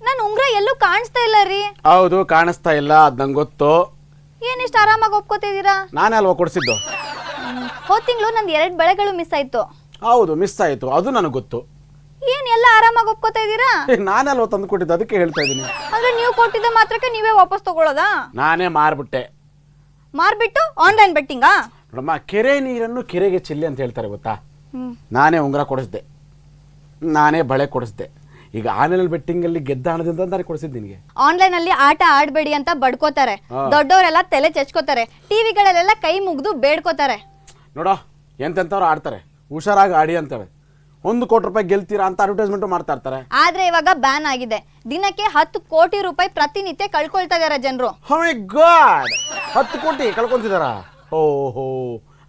ನನ್ನ ಉಂಗ್ರ ಎಲ್ಲೂ ಕಾಣಿಸ್ತಾ ಇಲ್ಲ ರೀ. ಹೌದು, ಕಾಣಿಸ್ತಾ ಇಲ್ಲ, ಅದು ನಂಗೆ ಗೊತ್ತು. ಏನಿಷ್ಟು ಆರಾಮಾಗಿ ಒಪ್ಕೋತಿದ್ದೀರಾ? ನಾನೇ ಅಲ್ವಾ ಕೊಡಿಸಿದ್ದು. ಹೋದ ತಿಂಗಳು ನಂದು 2 ಬಳೆಗಳು ಮಿಸ್ ಆಯ್ತು. ಹೌದು, ಮಿಸ್ ಆಯಿತು, ಅದು ನನಗೆ ಗೊತ್ತು. ಏನ್ ಎಲ್ಲ ಆರಾಮಾಗಿ ಒಪ್ಕೋತಾ ಇದ್ದೀರಾ? ನಾನೇ ಅಲ್ವಾ ತಂದು ಕೊಟ್ಟಿದ್ದು, ಅದಕ್ಕೆ ಹೇಳ್ತಾ ಇದ್ದೀನಿ. ಅಂದ್ರೆ ನೀವು ಕೊಟ್ಟಿದ್ದ ಮಾತ್ರಕ್ಕೆ ನೀವೇ ವಾಪಸ್ ತಗೊಳ್ಳೋದಾ? ನಾನೇ ಮಾರ್ಬಿಟ್ಟೆ. ಮಾರ್ಬಿಟ್ಟು ಆನ್ಲೈನ್ ಬೆಟ್ಟಿಂಗಾ? ನೋಡಮ್ಮ, ಕೆರೆ ನೀರನ್ನು ಕೆರೆಗೆ ಚೆಲ್ಲಿ ಅಂತ ಹೇಳ್ತಾರೆ ಗೊತ್ತಾ. ನಾನೇ ಉಂಗುರ ಕೊಡಿಸ್ದೆ, ನಾನೇ ಬಳೆ ಕೊಡಿಸ್ದೆ. ಈಗ ಆನ್ಲೈನ್ ಬೆಟ್ಟಿಂಗಲ್ಲಿ ಗೆದ್ದ ಹಣದಿಂದ ನಾನು ಕೊಡಿಸಿದ್ದು ನಿನಗೆ. ಆನ್ಲೈನ್ ಅಲ್ಲಿ ಆಟ ಆಡ್ಬೇಡಿ ಅಂತ ಬಡ್ಕೋತಾರೆ, ದೊಡ್ಡವರೆಲ್ಲ ತಲೆ ಚಚ್ಕೋತಾರೆ, ಟಿವಿಗಳಲ್ಲೆಲ್ಲ ಕೈ ಮುಗ್ದು ಬೇಡ್ಕೋತಾರೆ. ನೋಡೋ, ಎಂತೆಂಥವ್ರು ಆಡ್ತಾರೆ, ಹುಷಾರಾಗಿ ಆಡಿ ಅಂತೇಳಿ. 1 ಕೋಟಿ ರೂಪಾಯಿ ಗೆಲ್ತೀರಾ ಅಂತ ಅಡ್ವರ್ಟೈಸ್ಮೆಂಟ್ ಮಾಡ್ತಾ ಇರ್ತಾರೆ. ಆದ್ರೆ ಇವಾಗ ಬ್ಯಾನ್ ಆಗಿದೆ. ದಿನಕ್ಕೆ 10 ಕೋಟಿ ರೂಪಾಯಿ ಪ್ರತಿನಿತ್ಯ ಕಳ್ಕೊಳ್ತಾ ಇದಾರೆ ಜನರು. ಓ ಮೈ ಗಾಡ್, 10 ಕೋಟಿ ಕಳ್ಕೊಂತಿದಾರ? ಓಹೋ,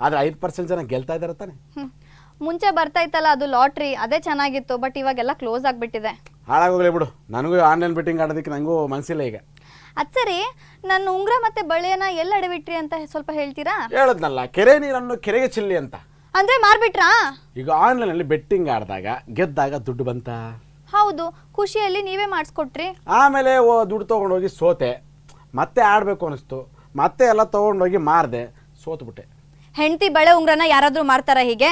ಆದ್ರೆ 5% ಜನ ಗೆಲ್ತಾ ಇದಾರೆ ತಾನೆ. ಮುಂಚೆ ಬರ್ತಾ ಇತ್ತಲ್ಲ ಅದು ಲಾಟ್ರಿ, ಅದೇ ಚೆನ್ನಾಗಿತ್ತು. ಬಟ್ ಇವಾಗೆಲ್ಲ ಕ್ಲೋಸ್ ಆಗ್ಬಿಟ್ಟಿದೆ. ಹಾಳಾಗೋಗ್ಲಿ ಬಿಡು, ನನಗೂ ಆನ್ಲೈನ್ ಬೆಟ್ಟಿಂಗ್ ಆಡೋದಕ್ಕೆ ನನಗೂ ಮನಸ್ಸಿಲ್ಲ ಈಗ. ಅದ್ ಸರಿ, ನನ್ನ ಉಂಗ್ರ ಮತ್ತೆ ಬಳೆಯನ್ನ ಎಲ್ಲ ಅಡವಿಟ್ರಿ ಅಂತ ಸ್ವಲ್ಪ ಹೇಳ್ತೀರಾ? ಹೇಳದ್ನಲ್ಲ, ಕೆರೆ ನೀರನ್ನು ಕೆರೆಗೆ ಚೆಲ್ಲಿ ಅಂತ. ಅಂದ್ರೆ ಮಾರ್ಬಿಟ್ರಾ? ಈಗ ಆನ್ಲೈನ್ ಅಲ್ಲಿ ಬೆಟ್ಟಿಂಗ್ ಆಡಿದಾಗ ಗೆದ್ದಾಗ ದುಡ್ಡು ಬಂತ? ಹೌದು, ಖುಷಿಯಲ್ಲಿ ನೀವೇ ಮಾಡಿಸ್ಕೊಟ್ರಿ. ಆಮೇಲೆ ದುಡ್ಡು ತೊಗೊಂಡೋಗಿ ಸೋತೆ, ಮತ್ತೆ ಆಡಬೇಕು ಅನಿಸ್ತು, ಮತ್ತೆ ಎಲ್ಲ ತೊಗೊಂಡೋಗಿ ಮಾರ್ದೆ, ಸೋತ್ಬಿಟ್ಟೆ. ಹೆಂಡತಿ ಬಳೆ ಉಂಗ್ರನ ಯಾರಾದ್ರೂ ಮಾರ್ತಾರ ಹೀಗೆ?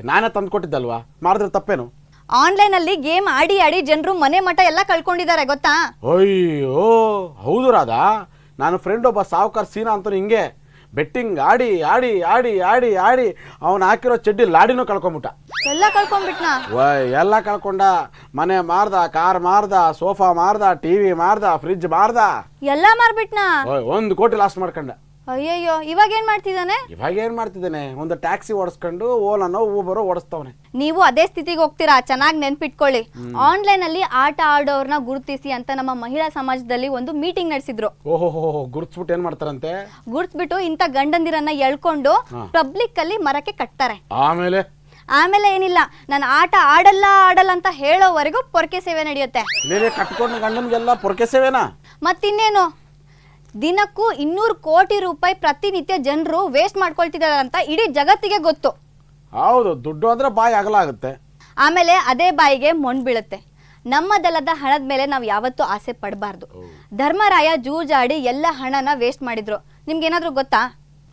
ನಾನೇ ತಂದು ಕೊಟ್ಟಿದ್ದಲ್ವಾ, ಮಾರಿದ್ರೆ ತಪ್ಪೇನು? ಆನ್ಲೈನ್ ಅಲ್ಲಿ ಗೇಮ್ ಆಡಿ ಆಡಿ ಜನರು ಮನೆ ಮಠ ಎಲ್ಲ ಕಳ್ಕೊಂಡಿದ್ದಾರೆ ಗೊತ್ತಾ? ಅಯ್ಯೋ ಹೌದು ರಾಧಾ, ನಾನು ಫ್ರೆಂಡ್ ಒಬ್ಬ ಸಾವುಕಾರ ಸೀನಾ ಅಂತ ಹಿಂಗೆ ಬೆಟ್ಟಿಂಗ್ ಆಡಿ ಆಡಿ ಆಡಿ ಆಡಿ ಆಡಿ ಅವನು ಹಾಕಿರೋ ಚಡ್ಡಿ ಲಾಡಿನೂ ಕಳ್ಕೊಂಬಿಟ್ಟ. ಎಲ್ಲ ಕಳ್ಕೊಂಡ್ಬಿಟ್ನಾ? ಎಲ್ಲ ಕಳ್ಕೊಂಡ. ಮನೆ ಮಾರ್ದ, ಕಾರ್ ಮಾರ್ದ, ಸೋಫಾ ಮಾರ್ದ, ಟಿವಿ ಮಾರ್ದ, ಫ್ರಿಡ್ಜ್ ಮಾರ್ದ, ಎಲ್ಲ ಮಾರ್ಬಿಟ್ನಾ? 1 ಕೋಟಿ ಲಾಸ್ ಮಾಡ್ಕೊಂಡ. ಅಯ್ಯಯ್ಯೋ, ಇವಾಗ ಏನ್ ಮಾಡ್ತಿದ್ದಾನೆ? ಇವಾಗ ಏನ್ ಮಾಡ್ತಿದ್ದಾನೆ, ಒಂದು ಟ್ಯಾಕ್ಸಿ ಓಡಿಸ್ಕೊಂಡು ಓಲಾನೋ ಊಬರೋ ಓಡಿಸ್ತವನೆ. ನೀವು ಅದೇ ಸ್ಥಿತಿಗೆ ಹೋಗ್ತೀರಾ, ಚೆನ್ನಾಗಿ ನೆನ್ಪಿಟ್ಕೊಳ್ಳಿ. ಆನ್ಲೈನ್ ಅಲ್ಲಿ ಆಟ ಆಡೋರ್ನ ಗುರುತಿಸಿ ಅಂತ ನಮ್ಮ ಮಹಿಳಾ ಸಮಾಜದಲ್ಲಿ ಒಂದು ಮೀಟಿಂಗ್ ನಡೆಸಿದ್ರು. ಓಹೋ, ಗುರುತಿಸ್ಬಿಟ್ಟು ಏನ್ ಮಾಡ್ತಾರಂತೆ? ಗುರುತಿಸ್ಬಿಟ್ಟು ಇಂಥ ಗಂಡಂದಿರನ್ನ ಎಳ್ಕೊಂಡು ಪಬ್ಲಿಕ್ ಅಲ್ಲಿ ಮರಕ್ಕೆ ಕಟ್ತಾರೆ. ಆಮೇಲೆ ಏನಿಲ್ಲ, ನಾನು ಆಟ ಆಡಲ್ಲ ಅಂತ ಹೇಳೋವರೆಗೂ ಪೊರಕೆ ಸೇವೆ ನಡೆಯುತ್ತೆ. ಕಟ್ಕೊಂಡು ಗಂಡನ್ಗೆಲ್ಲ ಪೊರಕೆ ಸೇವೆನಾ? ಮತ್ತಿನ್ನೇನು, ದಿನಕ್ಕೂ 200 ಕೋಟಿ ರೂಪಾಯಿ ಪ್ರತಿನಿತ್ಯ ಜನರು ವೇಸ್ಟ್ ಮಾಡ್ಕೊಳ್ತಿದ್ದಾರೆ ಅಂತ ಇಡೀ ಜಗತ್ತಿಗೆ ಗೊತ್ತು. ಹೌದು, ದುಡ್ಡು ಅಂದ್ರೆ ಬಾಯಿ ಅಗಲ ಆಗುತ್ತೆ. ಆಮೇಲೆ ಅದೇ ಬಾಯಿಗೆ ಮೊಣ್ ಬೀಳುತ್ತೆ. ನಮ್ಮದಲ್ಲದ ಹಣದ ಮೇಲೆ ನಾವು ಯಾವತ್ತೂ ಆಸೆ ಪಡಬಾರ್ದು. ಧರ್ಮರಾಯ ಜೂಜಾಡಿ ಎಲ್ಲ ಹಣನ ವೇಸ್ಟ್ ಮಾಡಿದ್ರು. ನಿಮ್ಗೆ ಏನಾದ್ರೂ ಗೊತ್ತಾ?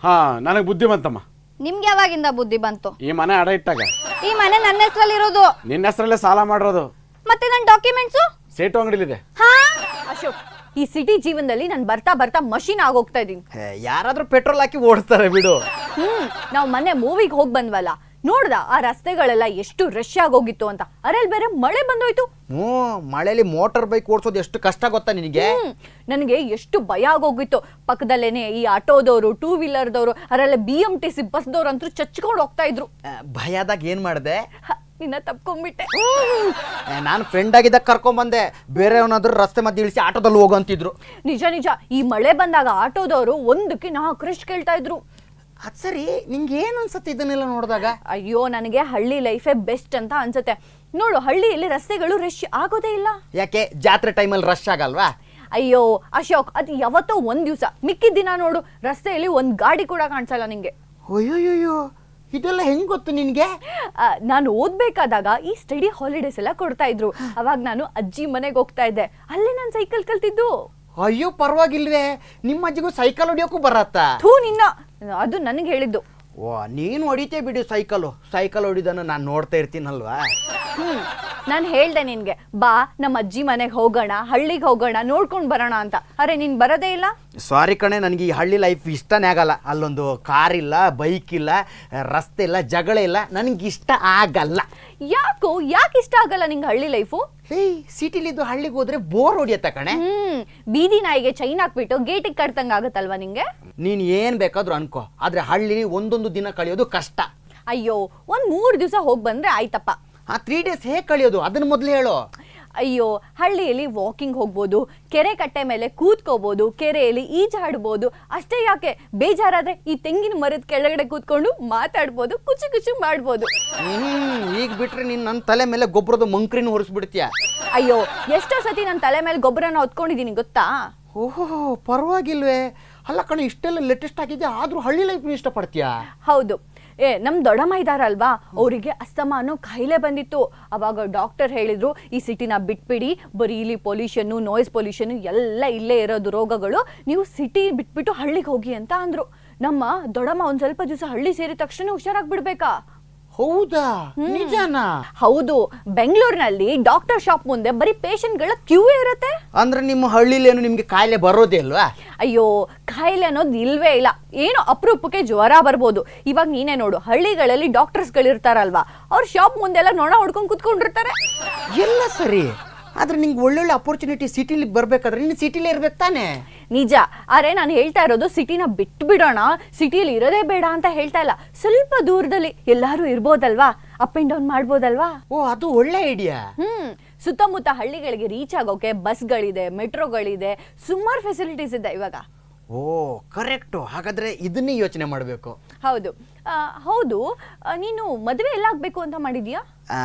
ಹಾ, ನನಗೆ ಬುದ್ಧಿ ಬಂತಮ್ಮ. ನಿಮ್ಗೆ ಯಾವಾಗಿಂದ ಬುದ್ಧಿ ಬಂತು? ಈ ಮನೆ ಅಡ ಇಟ್ಟಾಗ. ಈ ಮನೆ ನನ್ನ ಹೆಸರಲ್ಲಿ ಇರೋದು. ನಿನ್ನ ಹೆಸರಲ್ಲೇ ಸಾಲ ಮಾಡಿರೋದು. ಮತ್ತೆ ನನ್ನ ಡಾಕ್ಯುಮೆಂಟ್ಸು ಸೇಟು ಅಂಗಡಿಲಿದೆ. ಅಶೋಕ್, ಈ ಸಿಟಿ ಜೀವನದಲ್ಲಿ ನಾನು ಬರ್ತಾ ಬರ್ತಾ ಮಷೀನ್ ಆಗೋಗ್ತಾ ಇದೀನಿ. ಯಾರಾದ್ರೂ ಪೆಟ್ರೋಲ್ ಹಾಕಿ ಓಡಿಸ್ತಾರೆ ಬಿಡು. ನಾವು ಮೊನ್ನೆ ಮೂವಿಗೆ ಹೋಗಿ ಬಂದ್ವಲ್ಲ, ನೋಡ್ದ ಆ ರಸ್ತೆಗಳೆಲ್ಲ ಎಷ್ಟು ರಶ್ ಆಗೋಗಿತ್ತು ಅಂತ. ಅದ್ರಲ್ಲಿ ಬೇರೆ ಮಳೆ ಬಂದೋಯ್ತು. ಮಳೆಯಲ್ಲಿ ಮೋಟಾರ್ ಬೈಕ್ ಓಡಿಸೋದು ಎಷ್ಟು ಕಷ್ಟ ಗೊತ್ತಾ ನಿನಗೆ? ನನಗೆ ಎಷ್ಟು ಭಯ ಆಗೋಗಿತ್ತು. ಪಕ್ಕದಲ್ಲೇನೆ ಈ ಆಟೋದವರು, 2 ವೀಲರ್ದವರು, ಅದರಲ್ಲ BMTC ಬಸ್ದವ್ರು ಅಂತೂ ಚಚ್ಕೊಂಡು ಹೋಗ್ತಾ ಇದ್ರು. ಭಯದಾಗ ಏನ್ ಮಾಡಿದೆ? ನಿನ್ನ ತಪ್ಕೊಂಡ್ಬಿಟ್ಟೆ. ನಾನು ಫ್ರೆಂಡ್ ಆಗಿದ್ದಾಗ ಕರ್ಕೊಂಡ್ಬಂದೆ. ಬೇರೆ ಅವನಾದ್ರೂ ರಸ್ತೆ ಮಧ್ಯೆ ಇಳಿಸಿ ಆಟೋದಲ್ಲಿ ಹೋಗು ಅಂತಿದ್ರು. ನಿಜ, ಈ ಮಳೆ ಬಂದಾಗ ಆಟೋದವರು 1ಕ್ಕೆ 4 ರಶ್ ಕೇಳ್ತಾ ಇದ್ರು. ಅದ್ ಸರಿ, ನಿಂಗೆ ಏನು ಅನ್ಸತ್ತೆ ಇದನ್ನೆಲ್ಲ ನೋಡಿದಾಗ? ಅಯ್ಯೋ, ನನಗೆ ಹಳ್ಳಿ ಲೈಫೇ ಬೆಸ್ಟ್ ಅಂತ ಅನ್ಸುತ್ತೆ. ನೋಡು, ಹಳ್ಳಿಯಲ್ಲಿ ರಸ್ತೆಗಳು ರಶ್ ಆಗೋದೇ ಇಲ್ಲ. ಯಾಕೆ, ಜಾತ್ರೆ ಟೈಮಲ್ಲಿ ರಶ್ ಆಗಲ್ವಾ? ಅಯ್ಯೋ ಅಶೋಕ್, ಅದು ಯಾವತ್ತೋ 1 ದಿವಸ, ಮಿಕ್ಕಿದ ದಿನ ನೋಡು ರಸ್ತೆಯಲ್ಲಿ 1 ಗಾಡಿ ಕೂಡ ಕಾಣಿಸಲ್ಲ ನಿಂಗೆ. ಅಯ್ಯೋಯ್ಯೋ, ಇದೆಲ್ಲ ಹೆಂಗ್ ಗೊತ್ತು ನಿನ್ಗೆ? ನಾನು ಓದ್ಬೇಕಾದಾಗ ಈ ಸ್ಟಡಿ ಹಾಲಿಡೇಸ್ ಎಲ್ಲ ಕೊಡ್ತಾ ಇದ್ರು. ಅವಾಗ ನಾನು ಅಜ್ಜಿ ಮನೆಗೆ ಹೋಗ್ತಾ ಇದ್ದೆ, ಅಲ್ಲೇ ನಾನು ಸೈಕಲ್ ಕಲ್ತಿದ್ದು. ಅಯ್ಯೋ ಪರವಾಗಿಲ್ವೇ, ನಿಮ್ಮ ಅಜ್ಜಿಗೂ ಸೈಕಲ್ ಹೊಡಿಯೋಕ್ಕೂ ಬರತ್ತಾ? ನಿನ್ನ ಅದು ನನಗೆ ಹೇಳಿದ್ದು. ನೀನು ಹೊಡಿತೇ ಬಿಡು ಸೈಕಲ್ ಹೊಡಿದನ್ನು ನಾನು ನೋಡ್ತಾ ಇರ್ತೀನಲ್ವಾ. ನಾನು ಹೇಳ್ದೆ ನಿನ್ಗೆ, ಬಾ ನಮ್ಮ ಅಜ್ಜಿ ಮನೆಗೆ ಹೋಗೋಣ, ಹಳ್ಳಿಗೆ ಹೋಗೋಣ, ನೋಡ್ಕೊಂಡು ಬರೋಣ ಅಂತ. ಅರೆ ನೀನ್ ಬರೋದೇ ಇಲ್ಲ. ಸಾರಿ ಕಣೆ, ನನಗೆ ಈ ಹಳ್ಳಿ ಲೈಫ್ ಇಷ್ಟನೇ ಆಗಲ್ಲ. ಅಲ್ಲೊಂದು ಕಾರ್ ಇಲ್ಲ, ಬೈಕ್ ಇಲ್ಲ, ರಸ್ತೆ ಇಲ್ಲ, ಜಗಳ ಇಲ್ಲ, ನನಗೆ ಇಷ್ಟ ಆಗಲ್ಲ. ಯಾಕೆ ಇಷ್ಟ ಆಗಲ್ಲ ನಿಂಗೆ ಹಳ್ಳಿ ಲೈಫು? ಸಿಟಿಲಿದ್ದು ಹಳ್ಳಿಗೆ ಹೋದ್ರೆ ಬೋರ್ ಹೊಡಿಯತ್ತ ಕಣೆ. ಬೀದಿ ನಾಯಿಗೆ ಚೈನ್ ಹಾಕ್ಬಿಟ್ಟು ಗೇಟಿಗೆ ಕಟ್ತಂಗ ಆಗತ್ತಲ್ವಾ ನಿಂಗೆ? ನೀನ್ ಏನ್ ಬೇಕಾದ್ರೂ ಅನ್ಕೋ, ಆದ್ರೆ ಹಳ್ಳಿ ಒಂದೊಂದು ದಿನ ಕಳಿಯೋದು ಕಷ್ಟ. ಅಯ್ಯೋ, 3 ದಿವಸ ಹೋಗಿ ಬಂದ್ರೆ ಆಯ್ತಪ್ಪ. 3 ಡೇಸ್ ಹೇಗೆ ಕಳಿಯೋದು ಅದನ್ನ ಮೊದಲು ಹೇಳು. ಅಯ್ಯೋ, ಹಳ್ಳಿಯಲ್ಲಿ ವಾಕಿಂಗ್ ಹೋಗ್ಬೋದು, ಕೆರೆ ಕಟ್ಟೆ ಮೇಲೆ ಕೂತ್ಕೋಬಹುದು, ಕೆರೆಯಲ್ಲಿ ಈಜಾಡ್ಬೋದು. ಅಷ್ಟೇ ಯಾಕೆ, ಬೇಜಾರಾದ್ರೆ ಈ ತೆಂಗಿನ ಮರದ ಕೆಳಗಡೆ ಕೂತ್ಕೊಂಡು ಮಾತಾಡ್ಬೋದು, ಕುಚು ಮಾಡ್ಬೋದು. ಈಗ ಬಿಟ್ರೆ ನೀನ್ ನನ್ನ ತಲೆ ಮೇಲೆ ಗೊಬ್ಬರದ ಮಂಕ್ರಿನ ಹೊರಿಸ್ಬಿಡ್ತೀಯ. ಅಯ್ಯೋ, ಎಷ್ಟೋ ಸತಿ ನನ್ನ ತಲೆ ಮೇಲೆ ಗೊಬ್ಬರನ ಹೊತ್ಕೊಂಡಿದೀನಿ ಗೊತ್ತಾ? ಓಹೋ, ಪರವಾಗಿಲ್ವೇ. ಅಲ್ಲ ಕಣೆ, ಇಷ್ಟೆಲ್ಲ ಲೇಟೆಸ್ಟ್ ಆಗಿದೆ, ಆದ್ರೂ ಹಳ್ಳಿ ಲೈಫ್ ಇಷ್ಟಪಡ್ತೀಯಾ? ಹೌದು, ನಮ್ ದೊಡ್ಡಮ್ಮ ಇದಾರಲ್ವಾ, ಅವರಿಗೆ ಅಸ್ತಮ ಅನ್ನೋ ಕಾಯಿಲೆ ಬಂದಿತ್ತು. ಅವಾಗ ಡಾಕ್ಟರ್ ಹೇಳಿದ್ರು, ಈ ಸಿಟಿನ ಬಿಟ್ಬಿಡಿ, ಬರೀ ಇಲ್ಲಿ ಪೊಲ್ಯೂಷನ್, ನಾಯ್ಸ್ ಪೊಲ್ಯೂಷನ್ ಎಲ್ಲ ಇಲ್ಲೇ ಇರೋದು ರೋಗಗಳು, ನೀವು ಸಿಟಿ ಬಿಟ್ಬಿಟ್ಟು ಹಳ್ಳಿಗೆ ಹೋಗಿ ಅಂತ ಅಂದ್ರು. ನಮ್ಮ ದೊಡ್ಡಮ್ಮ ಒಂದ್ ಸ್ವಲ್ಪ ದಿವಸ ಹಳ್ಳಿ ಸೇರಿದ ತಕ್ಷಣ ಹುಷಾರಾಗ್ಬಿಡ್ಬೇಕಾ? ಹೌದಾ, ನಿಜಾನಾ? ಹೌದು, ಬೆಂಗಳೂರಿನಲ್ಲಿ ಡಾಕ್ಟರ್ ಶಾಪ್ ಮುಂದೆ ಬರೀ ಪೇಷಂಟ್ಗಳ ಕ್ಯೂ ಇರುತ್ತೆ. ಅಂದ್ರೆ ನಿಮ್ಮ ಹಳ್ಳಿಲೇನು ನಿಮ್ಗೆ ಕಾಯಿಲೆ ಬರೋದೇ ಅಲ್ವಾ? ಅಯ್ಯೋ, ಕಾಯಿಲೆ ಅನ್ನೋದು ಇಲ್ವೇ ಇಲ್ಲ. ಏನೋ ಅಪರೂಪಕ್ಕೆ ಜ್ವರ ಬರ್ಬೋದು. ಇವಾಗ ನೀನೇ ನೋಡು, ಹಳ್ಳಿಗಳಲ್ಲಿ ಡಾಕ್ಟರ್ಸ್ಗಳಿರ್ತಾರಲ್ವಾ, ಅವ್ರ ಶಾಪ್ ಮುಂದೆಲ್ಲ ನೊಣ ಹೊಡ್ಕೊಂಡು ಕುತ್ಕೊಂಡಿರ್ತಾರೆ. ಎಲ್ಲ ಸರಿ, ಆದ್ರೆ ನಿಂಗೆ ಒಳ್ಳೊಳ್ಳೆ ಅಪರ್ಚುನಿಟಿ ಸಿಟಿಲಿ ಬರ್ಬೇಕಾದ್ರೆ ನೀನು ಸಿಟಿಲೇ ಇರ್ಬೇಕು ತಾನೆ? ನಿಜ. ಆದ್ರೆ ನಾನು ಹೇಳ್ತಾ ಇರೋದು ಸಿಟಿನ ಬಿಟ್ಟು ಬಿಡೋಣ, ಸಿಟಿಲಿ ಇರೋದೇ ಬೇಡ ಅಂತ ಹೇಳ್ತಾ ಇಲ್ಲ. ಸ್ವಲ್ಪ ದೂರದಲ್ಲಿ ಎಲ್ಲಾರು ಇರ್ಬೋದಲ್ವಾ, ಅಪ್ ಅಂಡ್ ಡೌನ್ ಮಾಡ್ಬೋದಲ್ವಾ. ಓ, ಅದು ಒಳ್ಳೆ ಐಡಿಯಾ. ಸುತ್ತಮುತ್ತ ಹಳ್ಳಿಗಳಿಗೆ ರೀಚ್ ಆಗೋಕೆ ಬಸ್ಗಳಿದೆ, ಮೆಟ್ರೋಗಳಿದೆ, ಸುಮಾರು ಫೆಸಿಲಿಟೀಸ್ ಇದೆ ಇವಾಗ. ಓ ಕರೆಕ್ಟು. ಹಾಗಾದ್ರೆ ಇದನ್ನೇ ಯೋಚನೆ ಮಾಡಬೇಕು. ಹೌದು. ಹೌದು, ನೀನು ಮದುವೆ ಎಲ್ಲ ಆಗ್ಬೇಕು ಅಂತ ಮಾಡಿದ್ಯಾ?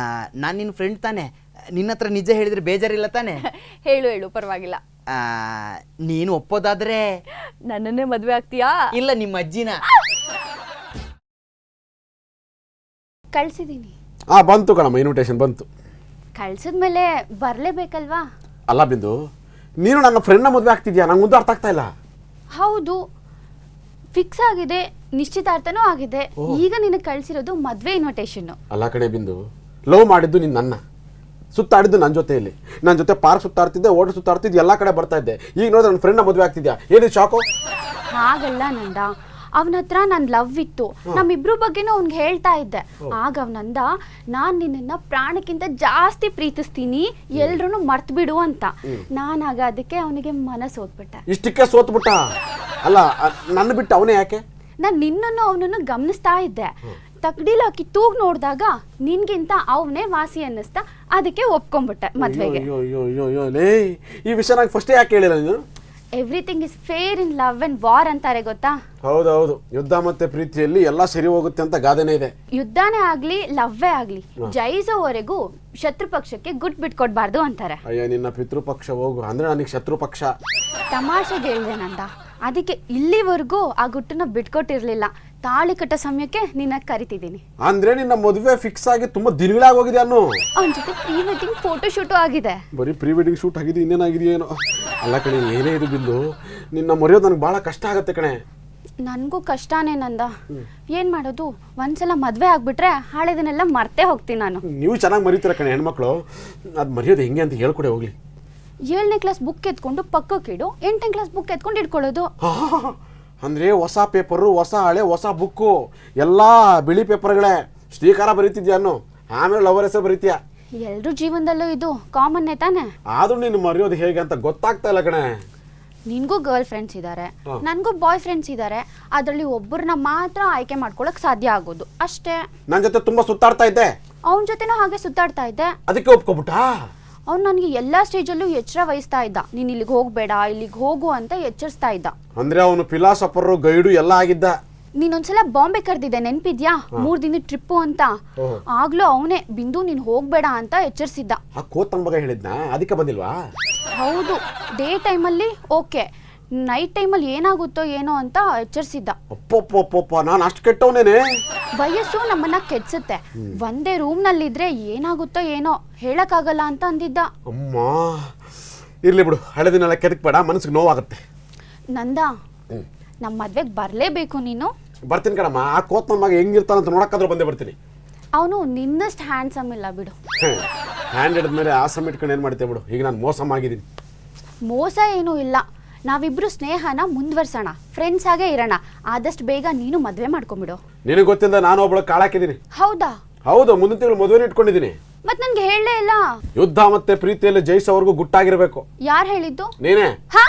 ನಾನು ನಿನ್ನ ಫ್ರೆಂಡ್ ತಾನೆ, ನಿನ್ನ ಹತ್ರ ನಿಜ ಹೇಳಿದ್ರೆ ಬೇಜಾರಿಲ್ಲ ತಾನೆ? ಹೇಳು ಹೇಳು, ಪರವಾಗಿಲ್ಲ. ನೀನು ಒಪ್ಪೋದಾದ್ರೆ ನನ್ನನ್ನೇ ಮದುವೆ ಆಗ್ತೀಯಾ? ಇಲ್ಲ, ನಿಮ್ಮ ಅಜ್ಜಿನ. ಕಳ್ಸಿದೀನಿ. ಬಂತು ಕಣಮ್ಮ, ಇನ್ವಿಟೇಷನ್ ಬಂತು. ಕಳ್ಸಿದ್ಮೇಲೆ ಬರ್ಲೇಬೇಕಲ್ವಾ? ಅಲ್ಲ ಬಿಂದು, ನೀನು ನನ್ನ ಫ್ರೆಂಡ್ನ ಮದುವೆ ಆಗ್ತಿದ್ಯಾ? ನಂಗೆ ಮುಂದೆ ಅರ್ಥ ಆಗ್ತಾ ಇಲ್ಲ. ಹೌದು, ಫಿಕ್ಸ್ ಆಗಿದೆ, ನಿಶ್ಚಿತಾರ್ಥನೂ ಆಗಿದೆ. ಈಗ ನಿನಗೆ ಕಳ್ಸಿರೋದು ಮದ್ವೆ ಇನ್ವಿಟೇಷನ್. ಅಲ್ಲ ಕಣೆ ಬಿಂದು, ಲವ್ ಮಾಡಿದ್ದು ನೀನು ನನ್ನ, ಸುತ್ತಾಡಿದ್ದು ನನ್ನ ಜೊತೆಯಲ್ಲಿ. ನನ್ನ ಜೊತೆ ಪಾರ್ಕ್ ಸುತ್ತಾಡ್ತಿದ್ದೆ, ಓಟು ಸುತ್ತಾಡ್ತಿದ್ದೆ, ಎಲ್ಲ ಕಡೆ ಬರ್ತಾ ಇದ್ದೆ. ಈಗ ನೋಡಿದ್ರೆ ನನ್ನ ಫ್ರೆಂಡ್ನ ಮದುವೆ ಆಗ್ತಿದ್ಯಾ? ಏನಿದು ಶಾಕು? ಹಾಗಲ್ಲ ನಂದ, ಅವನ ಹತ್ರ ನನ್ನ ಲವ್ ಇತ್ತು, ನಮ್ಮಿಬ್ರು ಬಗ್ಗೆನೂ ಅವ್ನಿಗೆ ಹೇಳ್ತಾ ಇದ್ದೆ. ಆಗ ಅವನಂದ, ನಾನ್ ನಿನ್ನ ಪ್ರಾಣಕ್ಕಿಂತ ಜಾಸ್ತಿ ಪ್ರೀತಿಸ್ತೀನಿ, ಎಲ್ರೂ ಮರ್ತು ಬಿಡು ಅಂತ. ನಾನಾಗ ಅದಕ್ಕೆ ಅವನಿಗೆ ಮನಸ್ಸು ಓದ್ಬಿಟ್ಟೆ. ಇಷ್ಟಕ್ಕೆ ಸೋತ್ಬಿಟ್ಟ? ಅಲ್ಲ, ನನ್ನ ಬಿಟ್ಟು ಅವನೇ ಯಾಕೆ? ನಾನು ನಿನ್ನನ್ನು ಅವನನ್ನು ಗಮನಿಸ್ತಾ ಇದ್ದೆ. ತಗ್ಡಿಲ್ ಹಾಕಿ ತೂಗ್ ನೋಡಿದಾಗ ನಿನ್ಗಿಂತ ಅವನೇ ವಾಸಿ ಅನ್ನಿಸ್ತಾ, ಅದಕ್ಕೆ ಒಪ್ಕೊಂಡ್ಬಿಟ್ಟೆ ಮದ್ವೆಗೆ. ಈ ವಿಷಯ ನಂಗೆ ಫಸ್ಟೇ ಯಾಕೆ ಹೇಳಿಲ್ಲ ನೀನು? Everything is fair in love and war ಅಂತಾರೆ ಗೊತ್ತಾ? ಹೌದೌದು, ಯುದ್ಧ ಮತ್ತೆ ಪ್ರೀತಿಯಲ್ಲಿ ಎಲ್ಲ ಸರಿ ಹೋಗುತ್ತೆ ಅಂತ ಗಾದೆನೇ ಇದೆ. ಯುದ್ಧನೇ ಆಗ್ಲಿ ಲವ್ವೇ ಆಗ್ಲಿ, ಜಯಿಸೋವರೆಗೂ ಶತ್ರು ಪಕ್ಷಕ್ಕೆ ಗುಟ್ ಬಿಟ್ಕೊಡ್ಬಾರ್ದು ಅಂತಾರೆ. ಅಯ್ಯ, ನಿನ್ನ ಪಿತೃಪಕ್ಷ ಹೋಗು, ಅಂದ್ರೆ ನನಗೆ ಶತ್ರು ಪಕ್ಷ. ತಮಾಷೆಗೆ ಹೇಳ್ದೆ ನಂದ, ಅದಕ್ಕೆ ಇಲ್ಲಿವರೆಗೂ ಆ ಗುಟ್ಟನ್ನ ಬಿಟ್ಕೊಟ್ಟಿರ್ಲಿಲ್ಲ. ತಾಳಿ ಕಟ್ಟೋ ಸಮಯಕ್ಕೆ ನಿನ್ನ ಕರಿತಿದ್ದೀನಿ. ಅಂದ್ರೆ ನಿನ್ನ ಮದುವೆ ಫಿಕ್ಸ್ ಆಗಿ ತುಂಬಾ ದಿನಗಳಾಗಿ ಹೋಗಿದೆ ಅನ್ನೋ. ಅವನ ಜೊತೆ ಪ್ರೀ ವೆಡ್ಡಿಂಗ್ ಫೋಟೋ ಶೂಟು ಆಗಿದೆ. ಬರೀ ಪ್ರೀ ವೆಡ್ಡಿಂಗ್ ಶೂಟ್ ಆಗಿದೆ, ಇನ್ನೇನಾಗಿದೆಯೇನೋ. ಅಲ್ಲ ಕಣೆ, ಏನೇ ಇದು ಬಿಂದು, ನಿನ್ನ ಮರೆಯೋದು ನನಗೆ ಬಹಳ ಕಷ್ಟ ಆಗತ್ತೆ ಕಣೆ. ನನಗೂ ಕಷ್ಟನೇ ನಂದ, ಏನ್ ಮಾಡೋದು? ಒಂದ್ಸಲ ಮದ್ವೆ ಆಗ್ಬಿಟ್ರೆ ಹಳೆದನ್ನೆಲ್ಲ ಮರ್ತೇ ಹೋಗ್ತೀನಿ ನಾನು. ನೀವು ಚೆನ್ನಾಗಿ ಮರೀತೀರ ಕಣೆ ಹೆಣ್ಮಕ್ಳು, ಅದು ಮರೆಯೋದು ಹೆಂಗೆ ಅಂತ ಹೇಳ್ಕೊಡೆ ಹೋಗ್ಲಿ. 7ನೇ ಕ್ಲಾಸ್ ಬುಕ್ ಎತ್ಕೊಂಡು ಪಕ್ಕಕ್ಕಿಡು, 8ನೇ ಕ್ಲಾಸ್ ಬುಕ್ ಎತ್ಕೊಂಡು ಇಟ್ಕೊಳ್ಳೋದು. ಅಂದ್ರೆ ಹೊಸ ಪೇಪರು, ಹೊಸ ಹಳೆ, ಹೊಸ ಬುಕ್ಕು, ಎಲ್ಲ ಬಿಳಿ ಪೇಪರ್ಗಳೇ. ಶ್ರೀಕಾರ ಬರೀತಿದ್ಯಾ ಅನ್ನೋ, ಆಮೇಲೆ ಲವರ್ ಹೆಸರು ಬರೀತೀಯ. ಎಲ್ರೂ ಜೀವನದಲ್ಲೂ ಇದು ಕಾಮನ್ನೇ ತಾನೆ. ಆದ್ರೂ ನೀನು ಮರೆಯೋದು ಹೇಗೆ ಅಂತ ಗೊತ್ತಾಗ್ತಾ ಇಲ್ಲ ಕಣೆ. ನಿನ್ಗೂ ಗರ್ಲ್ ಫ್ರೆಂಡ್ಸ್ ಇದ್ದಾರೆ, ನನ್ಗೂ ಬಾಯ್ ಫ್ರೆಂಡ್ಸ್ ಇದ್ದಾರೆ. ಅದರಲ್ಲಿ ಒಬ್ಬರನ್ನ ಮಾತ್ರ ಆಯ್ಕೆ ಮಾಡ್ಕೊಳಕ್ ಸಾಧ್ಯ ಆಗೋದು ಅಷ್ಟೇ. ನನ್ನ ಜೊತೆ ತುಂಬಾ ಸುತ್ತಾಡ್ತಾ ಇದ್ದೆ, ಅವನ ಜೊತೆನೂ ಹಾಗೆ ಸುತ್ತಾಡ್ತಾ ಇದ್ದೆ. ಅದಕ್ಕೆ ಒಪ್ಕೊಬಿಟ್ಟ. ಅವ್ನು ನನಗೆ ಎಲ್ಲಾ ಸ್ಟೇಜಲ್ಲೂ ಎಚ್ಚರ ವಹಿಸ್ತಾ ಇದ್ದ. ನೀನ್ ಇಲ್ಲಿಗೆ ಹೋಗ್ಬೇಡ, ಇಲ್ಲಿಗೆ ಹೋಗು ಅಂತ ಎಚ್ಚರಿಸ್ತಾ ಇದ್ದ. ಅಂದ್ರೆ ಅವನು ಫಿಲಾಸಫರ್, ಗೈಡು ಎಲ್ಲ ಆಗಿದ್ದ. ನೀನೊಂದ್ಸಲ ಬಾಂಬೆ ಕರೆದಿದ್ದೆ, ನೆನ್ಪಿದ್ಯಾ? 3 ದಿನ ಟ್ರಿಪ್ಪು ಅಂತ. ಆಗ್ಲೂ ಅವನೇ, ಬಿಂದು ನೀನ್ ಹೋಗ್ಬೇಡ ಅಂತ ಎಚ್ಚರಿಸಿದ್ದ. ಆ ಕೋತನ್ ಮಗ ಹೇಳಿದ್ನ, ಅದಕ್ಕೆ ಬಂದಿಲ್ವಾ? ಹೌದು, ಡೇ ಟೈಮಲ್ಲಿ ಓಕೆ, ನೈಟ್ ಟೈಮಲ್ಲಿ ಏನಾಗುತ್ತೋ ಏನೋ ಅಂತ ಎಚ್ಚರಿಸಿದ್ದ. ಅಪ್ಪಪ್ಪಪ್ಪ, ನಾನು ಅಷ್ಟು ಕೆಟ್ಟವನೇನೆ. ವಯಸ್ಸು ನಮ್ಮನ್ನ ಕೆಡ್ಸುತ್ತೆ. ಒಂದೇ ರೂಮ್ ನಲ್ಲಿದ್ರೆ ಏನಾಗುತ್ತೋ ಏನೋ ಹೇಳಕ್ಕಾಗಲ್ಲ ಅಂತ ಅಂದಿದ್ದ. ಅಮ್ಮ, ಇರ್ಲಿ ಬಿಡು, ಹಳೆದಿನೆಲ್ಲ ಕೆದಕ್ಬೇಡ, ಮನಸ್ಸಿಗೆ ನೋವಾಗುತ್ತೆ. ನಂದ, ನಮ್ಮ ಮದ್ವೆಗೆ ಬರ್ಲೇಬೇಕು ನೀನು. ಬರ್ತೀನಿ ಕಣಮ್ಮ. ಆ ಕೋತನ್ ಮಗ ಹೆಂಗಿರ್ತಾನಂತ ನೋಡಕ್ಕಾದ್ರೂ ಬಂದೇ ಬರ್ತೀನಿ. ಅವನು ನಿನ್ನಷ್ಟು ಹ್ಯಾಂಡ್ಸಮ್ ಇಲ್ಲ ಬಿಡು. ಹ್ಯಾಂಡ್ ಹಿಡಿದ್ಮೇಲೆ ಆಸಮ್ ಇಟ್ಕೊಂಡು ಏನು ಮಾಡ್ತೇವೆ ಬಿಡು. ಈಗ ನಾನು ಮೋಸ ಆಗಿದ್ದೀನಿ. ಮೋಸ ಏನೂ ಇಲ್ಲ, ನಾವಿಬ್ರು ಸ್ನೇಹನ ಮುಂದುವರ್ಸೋಣ, ಫ್ರೆಂಡ್ಸ್ ಆಗೇ ಇರೋಣ. ಆದಷ್ಟು ಬೇಗ ನೀನು ಮದ್ವೆ ಮಾಡ್ಕೊಂಬಿಡು. ನಿನಗೆ ಗೊತ್ತಿಲ್ಲ, ನಾನು ಒಬ್ಬಳು ಕಾಳಾಕಿದ್ದೀನಿ. ಹೌದಾ? ಹೌದು, ಮುಂದಿನ ತಿಂಗಳು ಮದುವೆ ಇಟ್ಕೊಂಡಿದ್ದೀನಿ. ಮತ್ ನನ್ಗೆ ಹೇಳಲೇ ಇಲ್ಲ. ಯುದ್ಧ ಮತ್ತೆ ಪ್ರೀತಿಯಲ್ಲಿ ಜಯಿಸೋವರೆಗೂ ಗುಟ್ಟಾಗಿರ್ಬೇಕು. ಯಾರು ಹೇಳಿದ್ದು? ನೀನೇ. ಹಾ